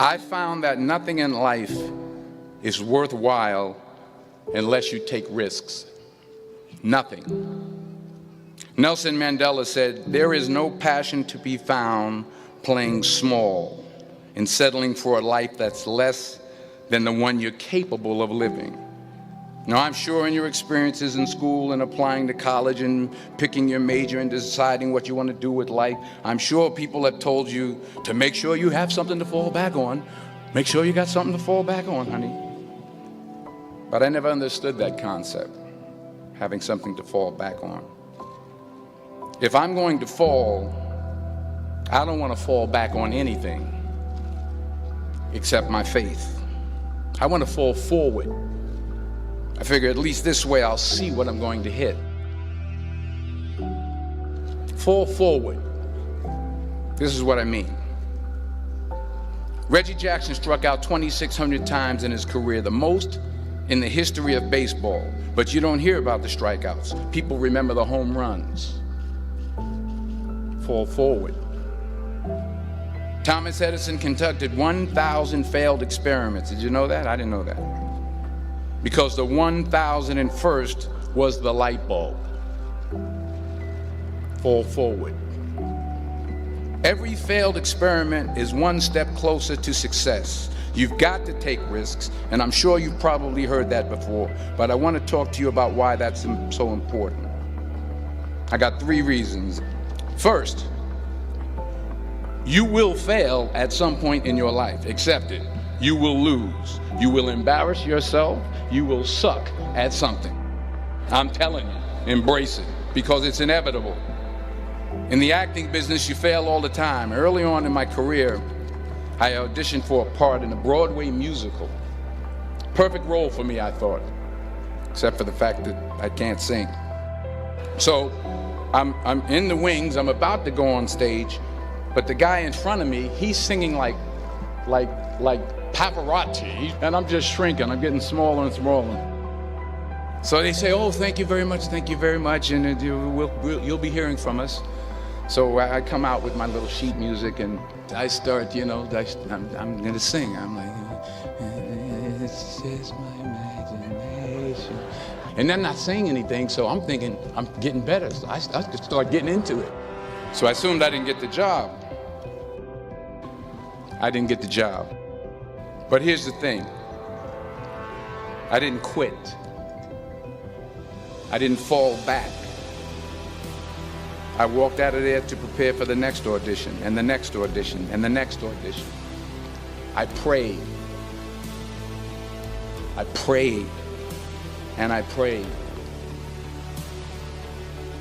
I found that nothing in life is worthwhile unless you take risks. Nothing. Nelson Mandela said, "There is no passion to be found playing small and settling for a life that's less than the one you're capable of living." Now, I'm sure in your experiences in school and applying to college and picking your major and deciding what you want to do with life, I'm sure people have told you to make sure you have something to fall back on. Make sure you got something to fall back on, honey. But I never understood that concept, having something to fall back on. If I'm going to fall, I don't want to fall back on anything except my faith. I want to fall forward. I figure at least this way I'll see what I'm going to hit. Fall forward. This is what I mean. Reggie Jackson struck out 2,600 times in his career, the most in the history of baseball. But you don't hear about the strikeouts. People remember the home runs. Fall forward. Thomas Edison conducted 1,000 failed experiments. Did you know that? I didn't know that. Because the 1,001st was the light bulb. Fall forward. Every failed experiment is one step closer to success. You've got to take risks, and I'm sure you've probably heard that before, but I want to talk to you about why that's so important. I got 3 reasons. First, you will fail at some point in your life. Accept it. You will lose. You will embarrass yourself. You will suck at something. I'm telling you, embrace it, because it's inevitable. In the acting business, you fail all the time. Early on in my career, I auditioned for a part in a Broadway musical. Perfect role for me, I thought, except for the fact that I can't sing. So I'm in the wings. I'm about to go on stage, but the guy in front of me, he's singing like Pavarotti, and I'm just shrinking. I'm getting smaller and smaller. So they say, "Oh, thank you very much, and you'll be hearing from us." So I come out with my little sheet music, and I start, I'm going to sing. I'm like, "It's just my imagination." And they're not saying anything, so I'm thinking I'm getting better. So I just start getting into it. So I assumed I didn't get the job. I didn't get the job. But here's the thing. I didn't quit. I didn't fall back. I walked out of there to prepare for the next audition, and the next audition, and the next audition. I prayed. I prayed. And I prayed.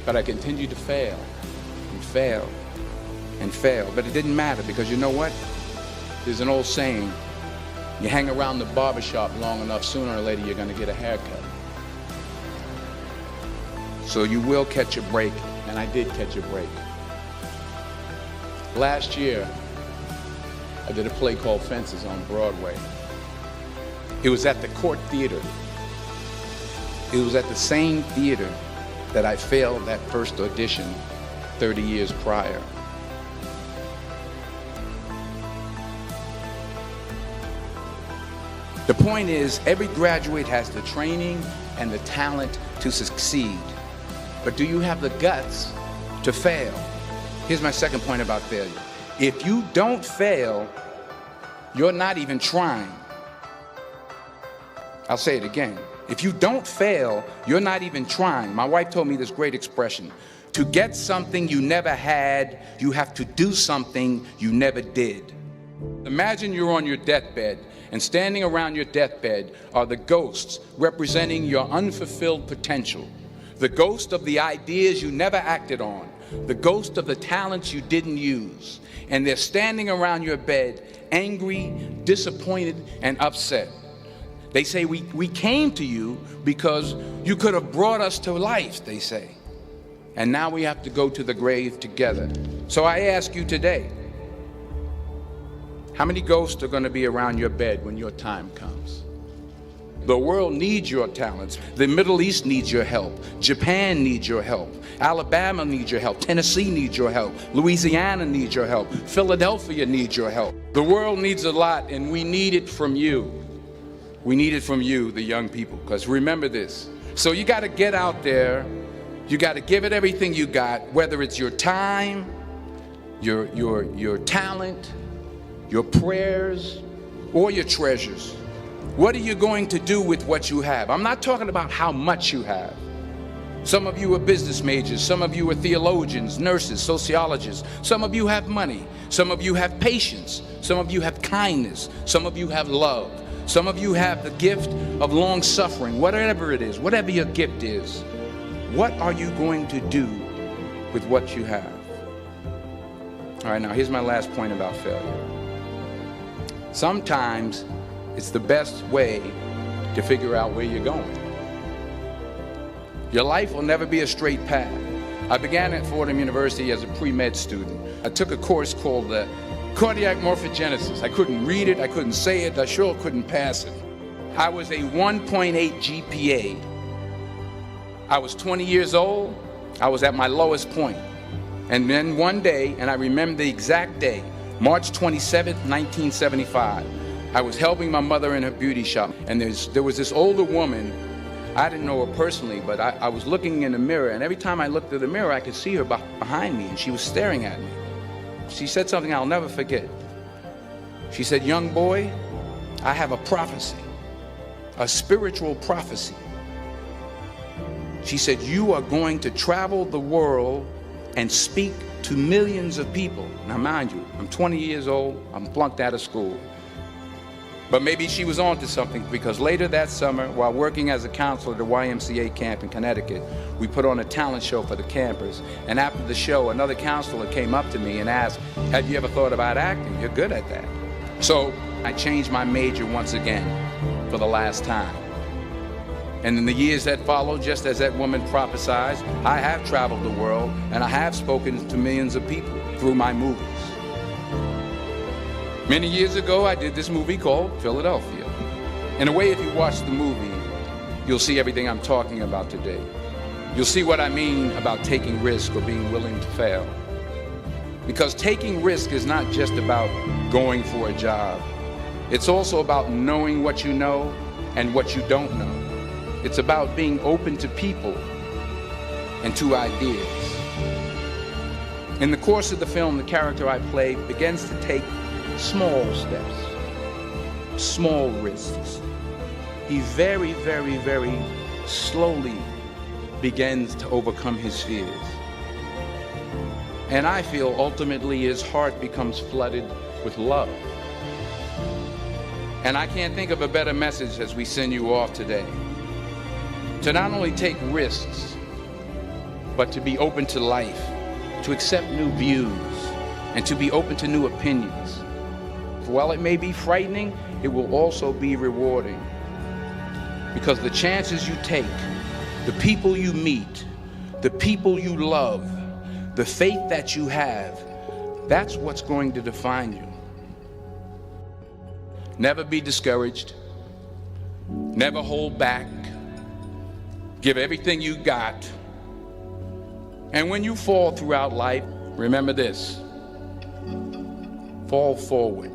But I continued to fail, and fail, and fail. But it didn't matter, because you know what? There's an old saying, you hang around the barbershop long enough, sooner or later you're going to get a haircut. So you will catch a break, and I did catch a break. Last year, I did a play called Fences on Broadway. It was at the Court Theater. It was at the same theater that I failed that first audition 30 years prior. The point is, every graduate has the training and the talent to succeed. But do you have the guts to fail? Here's my second point about failure. If you don't fail, you're not even trying. I'll say it again. If you don't fail, you're not even trying. My wife told me this great expression. To get something you never had, you have to do something you never did. Imagine you're on your deathbed, and standing around your deathbed are the ghosts representing your unfulfilled potential. The ghost of the ideas you never acted on. The ghost of the talents you didn't use. And they're standing around your bed, angry, disappointed, and upset. They say, we came to you because you could have brought us to life, they say. And now we have to go to the grave together. So I ask you today, how many ghosts are going to be around your bed when your time comes? The world needs your talents. The Middle East needs your help. Japan needs your help. Alabama needs your help. Tennessee needs your help. Louisiana needs your help. Philadelphia needs your help. The world needs a lot, and we need it from you. We need it from you, the young people, because remember this. So you got to get out there. You got to give it everything you got, whether it's your time, your talent, your prayers, or your treasures. What are you going to do with what you have? I'm not talking about how much you have. Some of you are business majors. Some of you are theologians, nurses, sociologists. Some of you have money. Some of you have patience. Some of you have kindness. Some of you have love. Some of you have the gift of long suffering. Whatever it is, whatever your gift is, what are you going to do with what you have? All right, now here's my last point about failure. Sometimes it's the best way to figure out where you're going. Your life will never be a straight path. I began at Fordham University as a pre-med student. I took a course called cardiac morphogenesis. I couldn't read it, I couldn't say it, I sure couldn't pass it. I was a 1.8 GPA. I was 20 years old, I was at my lowest point. And then one day, and I remember the exact day, March 27th, 1975, I was helping my mother in her beauty shop, and there was this older woman. I didn't know her personally, but I was looking in the mirror, and every time I looked at the mirror, I could see her behind me, and she was staring at me. She said something I'll never forget. She said, "Young boy, I have a prophecy, a spiritual prophecy." She said, "You are going to travel the world and speak to millions of people." Now mind you, I'm 20 years old, I'm flunked out of school. But maybe she was on to something, because later that summer, while working as a counselor at the YMCA camp in Connecticut, we put on a talent show for the campers. And after the show, another counselor came up to me and asked, "Have you ever thought about acting? You're good at that." So I changed my major once again for the last time. And in the years that followed, just as that woman prophesied, I have traveled the world and I have spoken to millions of people through my movies. Many years ago, I did this movie called Philadelphia. In a way, if you watch the movie, you'll see everything I'm talking about today. You'll see what I mean about taking risk or being willing to fail. Because taking risk is not just about going for a job. It's also about knowing what you know and what you don't know. It's about being open to people and to ideas. In the course of the film, the character I play begins to take small steps, small risks. He very, very, very slowly begins to overcome his fears. And I feel ultimately his heart becomes flooded with love. And I can't think of a better message as we send you off today. To not only take risks, but to be open to life, to accept new views, and to be open to new opinions. While it may be frightening, it will also be rewarding. Because the chances you take, the people you meet, the people you love, the faith that you have, that's what's going to define you. Never be discouraged. Never hold back. Give everything you got. And when you fall throughout life, remember this: fall forward.